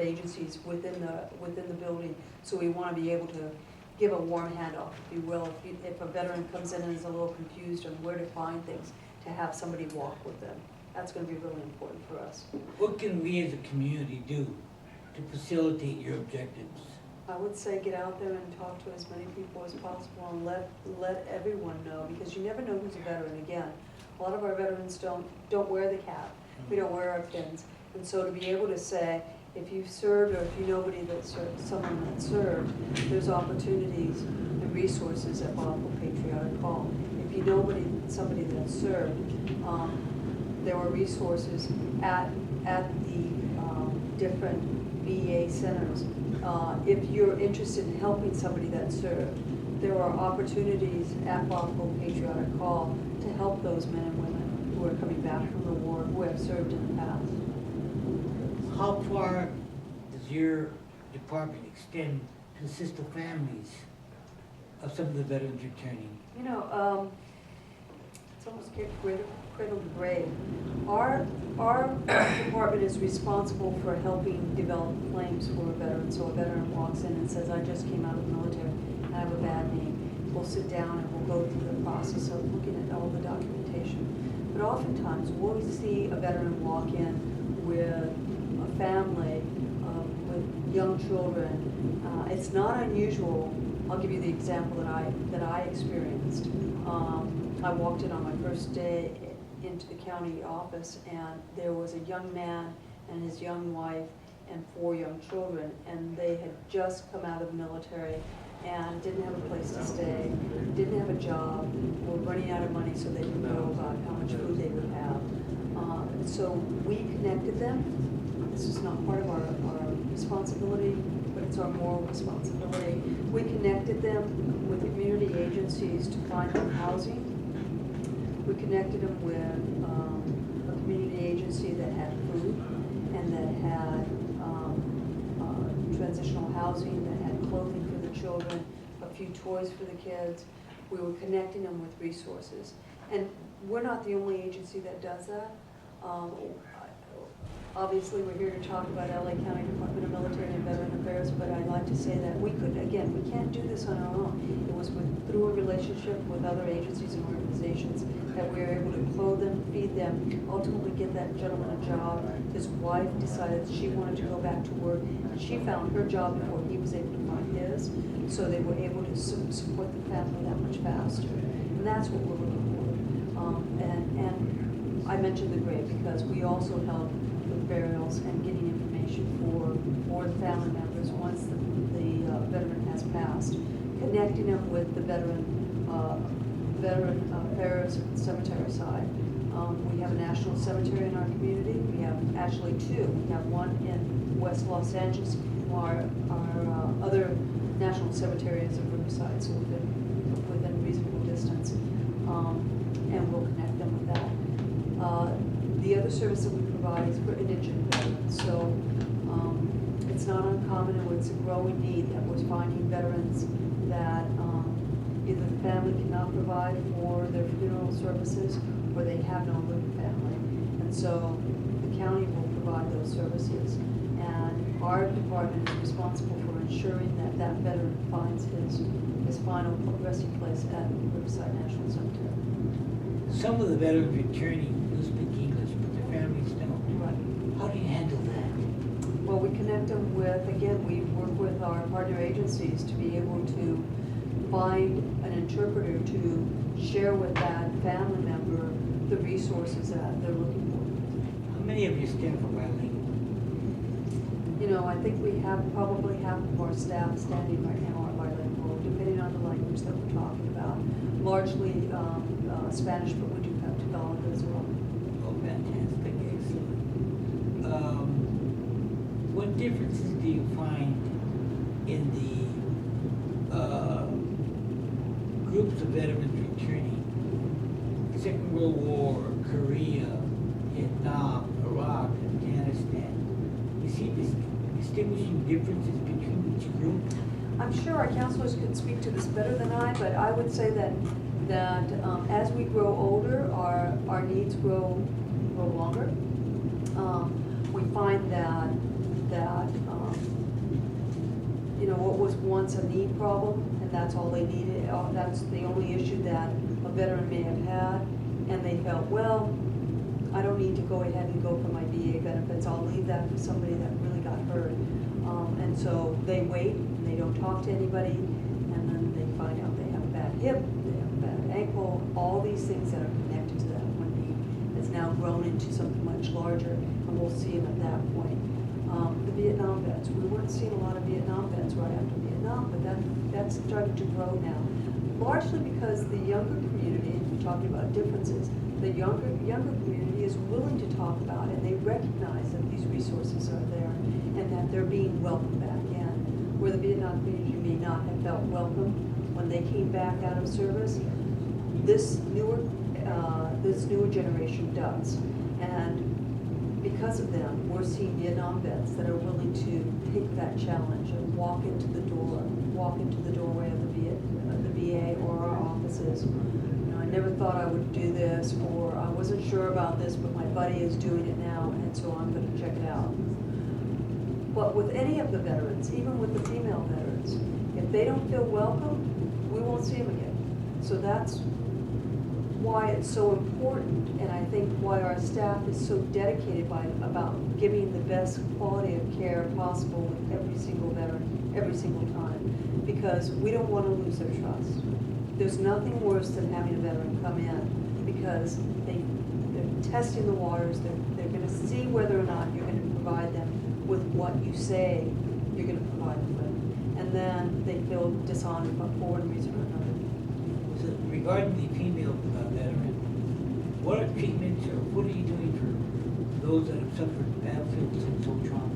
agencies within the building. So we want to be able to give a warm handoff, if you will. If a veteran comes in and is a little confused on where to find things, to have somebody walk with them. That's going to be really important for us. What can we as a community do to facilitate your objectives? I would say get out there and talk to as many people as possible and let everyone know, because you never know who's a veteran. Again, a lot of our veterans don't wear the cap. We don't wear our pins. And so to be able to say, if you've served or if you know someone that served, there's opportunities and resources at Bothell Patriotic Hall. If you know somebody that served, there were resources at the different VA centers. If you're interested in helping somebody that served, there are opportunities at Bothell Patriotic Hall to help those men and women who are coming back from the war, who have served in the past. How far does your department extend to assist the families of some of the veterans returning? You know, it's almost cradle to grave. Our department is responsible for helping develop claims for a veteran. So a veteran walks in and says, I just came out of the military, I have a bad knee. We'll sit down and we'll go through the process of looking at all the documentation. But oftentimes we'll see a veteran walk in with a family with young children. It's not unusual. I'll give you the example that I experienced. I walked in on my first day into the county office, and there was a young man and his young wife and 4 young children, and they had just come out of the military and didn't have a place to stay, didn't have a job, were running out of money, so they didn't know about how much food they would have. So we connected them. This is not part of our responsibility, but it's our moral responsibility. We connected them with community agencies to find them housing. We connected them with a community agency that had food and that had transitional housing, that had clothing for the children, a few toys for the kids. We were connecting them with resources. And we're not the only agency that does that. Obviously, we're here to talk about LA County Department of Military and Veteran Affairs, but I'd like to say that we can't do this on our own. It was through a relationship with other agencies and organizations that we were able to clothe them, feed them, ultimately get that gentleman a job. His wife decided she wanted to go back to work, and she found her job before he was able to find his, so they were able to support the family that much faster. And that's what we're looking for. And I mentioned the grave because we also help with burials and getting information for the family members once the veteran has passed, connecting them with the veteran affairs cemetery side. We have a national cemetery in our community. We have actually 2. We have one in West Los Angeles. Our other national cemetery is in Riverside, so within reasonable distance, and we'll connect them with that. The other service that we provide is for indigent veterans. So it's not uncommon, and it's a growing need that we're finding veterans that either the family cannot provide for their funeral services or they have no living family. And so the county will provide those services. And our department is responsible for ensuring that that veteran finds his final resting place at Riverside National Cemetery. Some of the veterans returning do speak English, but their families don't. Right. How do you handle that? Well, we connect them with, again, we work with our partner agencies to be able to find an interpreter to share with that family member the resources that they're looking for. How many of you stand for bilingual? You know, I think we have probably half of our staff standing right now are bilingual, depending on the language that we're talking about. Largely Spanish, but we do have Tagalog as well. Oh, fantastic, excellent. What differences do you find in the groups of veterans returning? Second World War, Korea, Vietnam, Iraq, Afghanistan. You see distinguishing differences between each group? I'm sure our counselors could speak to this better than I, but I would say that as we grow older, our needs grow longer. We find that once a knee problem, and that's all they needed, that's the only issue that a veteran may have had, and they felt, well, I don't need to go ahead and go for my VA benefits, I'll leave that for somebody that really got hurt. And so they wait, and they don't talk to anybody, and then they find out they have a bad hip, they have a bad ankle, all these things that are connected to that one knee has now grown into something much larger, and we'll see them at that point. The Vietnam vets, we weren't seeing a lot of Vietnam vets right after Vietnam, but that's starting to grow now. Largely because the younger community, and we're talking about differences, the younger community is willing to talk about it, and they recognize that these resources are there, and that they're being welcomed back in. Where the Vietnam community may not have felt welcome when they came back out of service, this newer generation does. And because of them, we're seeing Vietnam vets that are willing to take that challenge and walk into the doorway of the VA or our offices. You know, I never thought I would do this, or I wasn't sure about this, but my buddy is doing it now, and so I'm going to check it out. But with any of the veterans, even with the female veterans, if they don't feel welcome, we won't see them again. So that's why it's so important, and I think why our staff is so dedicated about giving the best quality of care possible with every single veteran, every single time, because we don't want to lose their trust. There's nothing worse than having a veteran come in because they're testing the waters, they're going to see whether or not you're going to provide them with what you say you're going to provide them with, and then they feel dishonored for one reason or another. So regarding the female veteran, what are treatments or what are you doing for those that have suffered battlefield sexual trauma?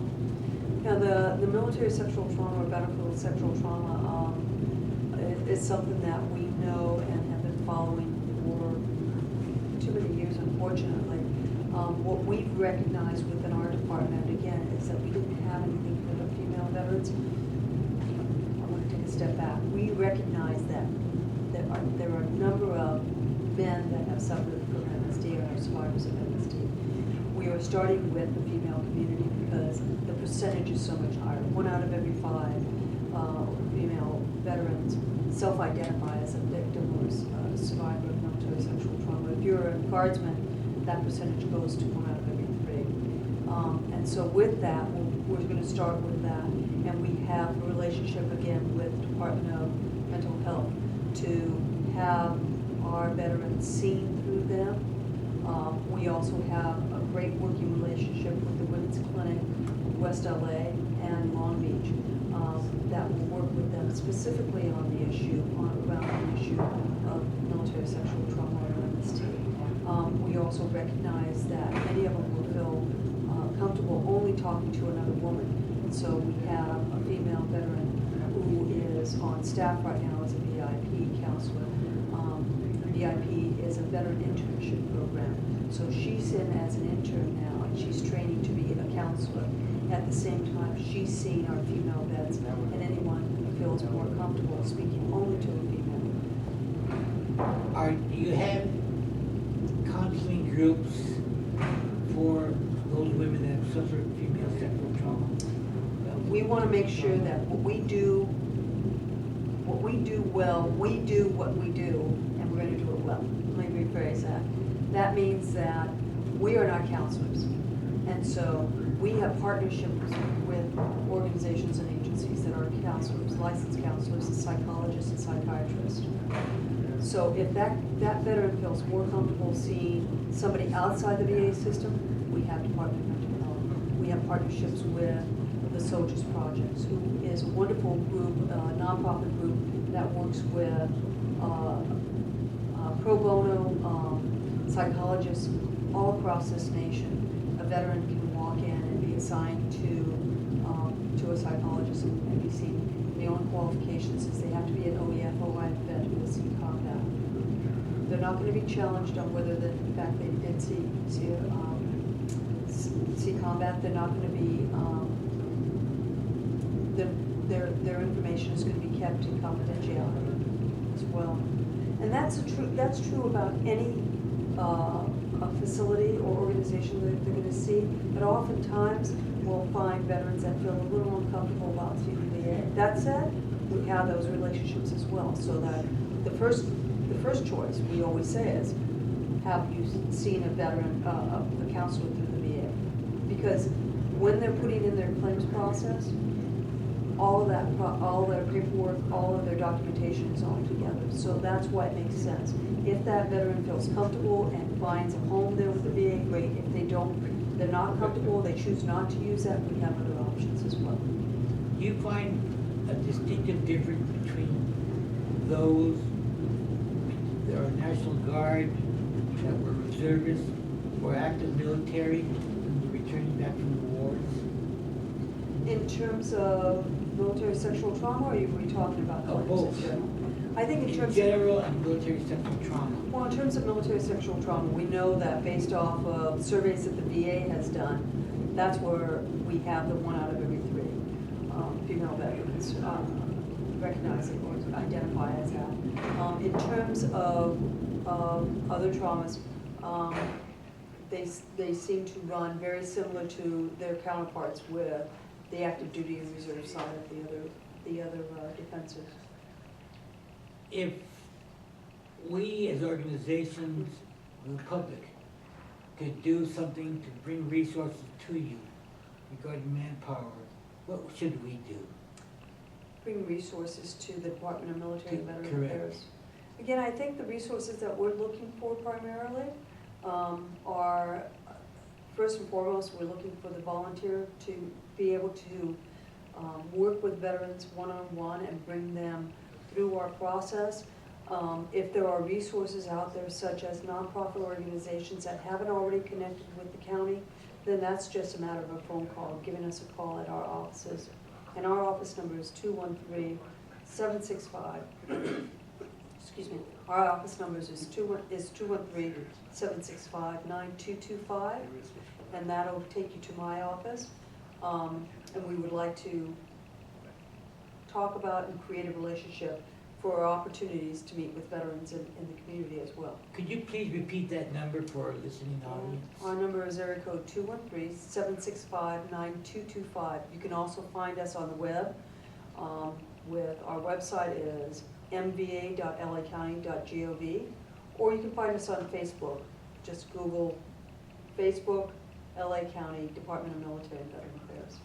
Now, the military sexual trauma or battlefield sexual trauma is something that we know and have been following for too many years, unfortunately. What we've recognized within our department, again, is that we didn't have anything for the female veterans. I want to take a step back. We recognize that there are a number of men that have suffered from MSD or are survivors of MSD. We are starting with the female community because the percentage is so much higher. 1 out of every 5 female veterans self-identify as a victim or a survivor of military sexual trauma. If you're a guardsman, that percentage goes to 1 out of every 3. And so with that, we're going to start with that. And we have a relationship again with the Department of Mental Health to have our veterans seen through them. We also have a great working relationship with the Women's Clinic, West LA, and Long Beach that will work with them specifically on the issue, around the issue of military sexual trauma or MST. We also recognize that many of them will feel comfortable only talking to another woman. And so we have a female veteran who is on staff right now as a VIP counselor. VIP is a veteran internship program. So she's in as an intern now, and she's training to be a counselor. At the same time, she's seeing our female vets and anyone who feels more comfortable speaking only to a female. Do you have counseling groups for those women that have suffered female sexual trauma? We want to make sure that what we do well, we do what we do, and we're going to do it well. Let me rephrase that. That means that we are not counselors. And so we have partnerships with organizations and agencies that are counselors, licensed counselors, and psychologists and psychiatrists. So if that veteran feels more comfortable seeing somebody outside the VA system, we have Department of Mental Health. We have partnerships with the Soldiers Projects, who is a wonderful group, nonprofit group that works with pro bono psychologists all across this nation. A veteran can walk in and be assigned to a psychologist and be seen. The only qualifications is they have to be an OEF OIF vet who will see combat. They're not going to be challenged on whether in fact they did see combat. They're not going to be their information is going to be kept in confidentiality as well. And that's true about any a facility or organization that they're going to see. But oftentimes will find veterans that feel a little uncomfortable about seeing the VA. That said, we have those relationships as well, so that the first choice we always say is, have you seen a veteran, a counselor through the VA? Because when they're putting in their claims process, all of that, all their paperwork, all of their documentation is all together. So that's why it makes sense. If that veteran feels comfortable and finds a home there with the VA, great. If they don't, they're not comfortable, they choose not to use that, we have other options as well. Do you find a distinctive difference between those that are National Guard, that were reservists, or active military, when you're returning back from the wars? In terms of military sexual trauma, or are we talking about claims both. in general? I think in terms general and military sexual trauma. Well, in terms of military sexual trauma, we know that based off of surveys that the VA has done, that's where we have the 1 out of every 3 female veterans recognize it or identify as that. In terms of other traumas, they seem to run very similar to their counterparts with the active duty and reserve side of the other defenses. If we as organizations, the public, could do something to bring resources to you regarding manpower, what should we do? Bring resources to the Department of Military and Veteran Correct. Affairs. Again, I think the resources that we're looking for primarily are, first and foremost, we're looking for the volunteer to be able to work with veterans one-on-one and bring them through our process. If there are resources out there such as nonprofit organizations that haven't already connected with the county, then that's just a matter of a phone call, giving us a call at our offices. And our office number is 213-765. Excuse me. Our office number is 213-765-9225, and that'll take you to my office. And we would like to talk about and create a relationship for opportunities to meet with veterans in the community as well. Could you please repeat that number for our listening audience? Our number is area code 213-765-9225. You can also find us on the web. With our website is mva.lacounty.gov, or you can find us on Facebook. Just Google Facebook, LA County Department of Military and Veteran Affairs.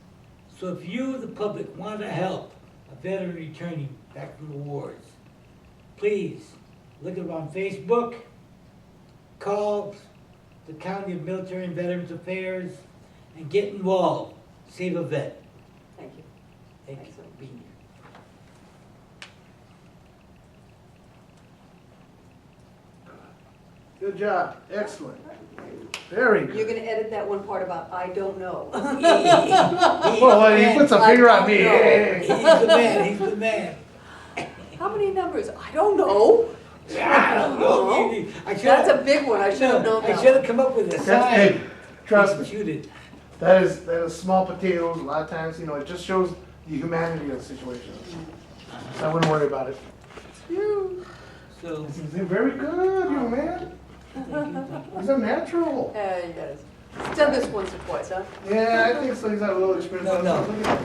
So if you, the public, want to help a veteran returning back from the wars, please look up on Facebook, call the County of Military and Veterans Affairs, and get involved. Save a vet. Thank you. Thank you Thanks so for much. being here. Good job, excellent, very You're good. gonna edit that one part about "I don't know." Well, he puts a finger on me. He's the man, he's the man. How many numbers? I don't know. I don't know. That's a big one. I should have known I that. should have come up with a Hey, sign. trust me, Shoot it. that is small potatoes, a lot of times, it just shows the humanity of the situation. So I wouldn't worry about it. You, So, you're very good, young man. He's a natural. Yeah, you guys. He's done this once or twice, huh? Yeah, I think so, he's got a little experience. No, no. Look at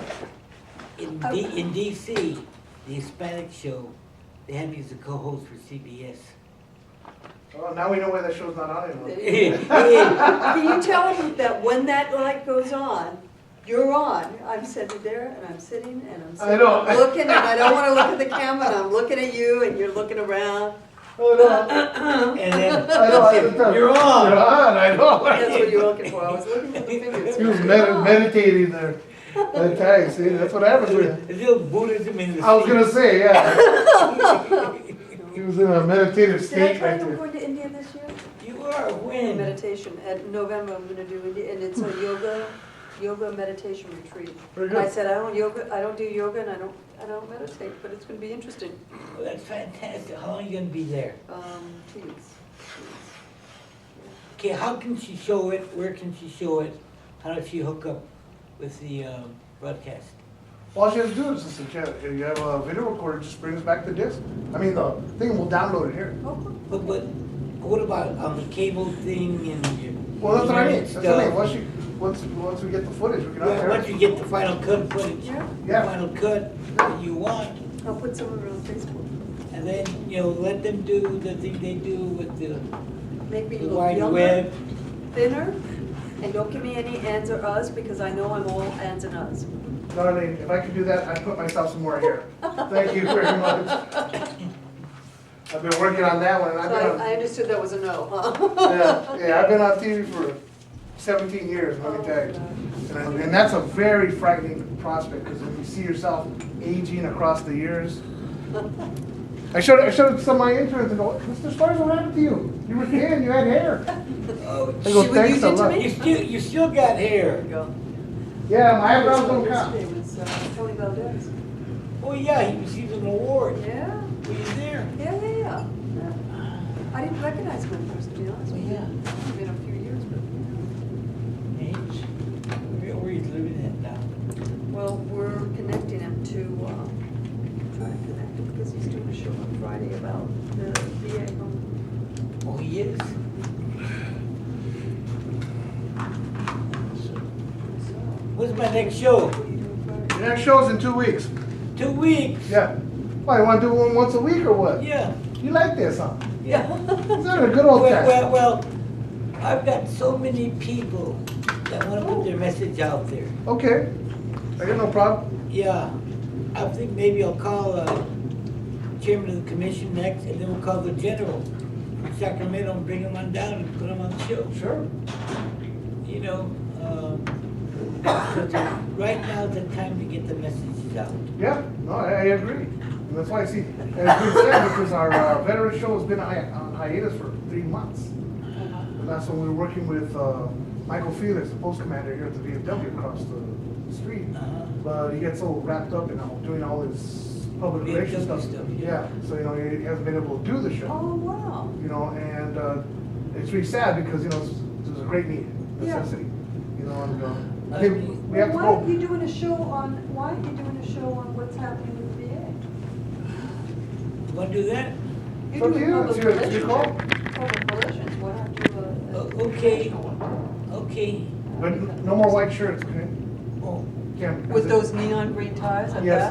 that. in DC, the Hispanic show, they had me as a co-host for CBS. Oh, now we know why that show's not on anymore. Can you tell him that when that light goes on, you're on? I'm sitting there and I'm sitting and I'm sitting. I know. I'm looking and I don't want to look at the camera and I'm looking at you and you're looking around. Oh, no. And then, I know, I know. you're on. You're on, I know. That's what you're looking for. I was looking for the fingers. He was meditating there. Okay, see, that's what happens with. A little Buddhism in the I was gonna say, yeah. Did He was in a meditative I state tell right you I'm there. going to India this year? You are when? Meditation. At November, I'm gonna do India, and it's a yoga meditation retreat. Very And I good. said, I don't do yoga and I don't meditate, but it's gonna be interesting. Well, that's fantastic. How long are you gonna be there? 2 weeks. Okay, how can she show it? Where can she show it? How does she hook up with the broadcast? All she has to do is just, you have a video recorder, just brings back the disc. I mean, the thing will download it here. Oh, cool. But what about on the cable thing and your? Well, that's what I mean, internet that's what I mean, stuff? once we get the footage, we can Well, upload once it. you get the final cut footage, Yeah. the Yeah. final cut that you want, I'll put some of it on Facebook. and then, let them do the thing they do with the Make me the look wide younger, web. thinner, and don't give me any ands or uhs, because I know I'm all ands and uhs. Darlene, if I could do that, I'd put myself some more hair. Thank you very much. I've been working on that one, and I've So been on, I understood that was a no, huh? yeah, I've been on TV for 17 years, let me tell you. And that's a very frightening prospect, because when you see yourself aging across the years. I showed some of my interns and go, Mr. Stars, what happened to you? You were thin, you had hair. Oh, I go, She would thanks use a it to lot. me? you still got hair. There you go. Yeah, my eyebrows don't count. Yesterday was Tony Valdez. Oh, yeah, he received an award. Yeah, Were you there? yeah. I didn't recognize him at first, to be honest Oh, with you. yeah. It's been a few years, but, Age. Where he's living at now. well, we're connecting him to, trying to connect him, because he's doing a show on Friday about the VA home. Oh, he is? When's my next show? What are you doing Friday? The next show's in 2 weeks. 2 weeks? Yeah. Why, you wanna do one once a week or what? Yeah. You like this, huh? Yeah. Is that a good old time? Well, I've got so many people that wanna put their message out there. Okay. I got no problem. Yeah, I think maybe I'll call, chairman of the commission next, and then we'll call the general from Sacramento and bring him on down and put him on the show. Sure. You know, because right now is the time to get the messages out. Yeah, no, I agree. And that's why I see, as we said, because our veteran show has been on hiatus for 3 months. And that's when we were working with Michael Felix, the post commander here at the VFW across the street. Uh-huh. But he gets so wrapped up in doing all his public relations VFW stuff. stuff, Yeah, yeah. so, he hasn't been able to do the show. Oh, wow. And it's really sad because, there's a great need, Yeah. necessity. I think we have to Why go. aren't you doing a show on what's happening with the VA? You wanna do that? It's up to you. public It's your relations. call. Public relations, why not do a? Okay, okay. But no more white shirts, okay? Oh, Can't. With those neon green ties at Yes. that?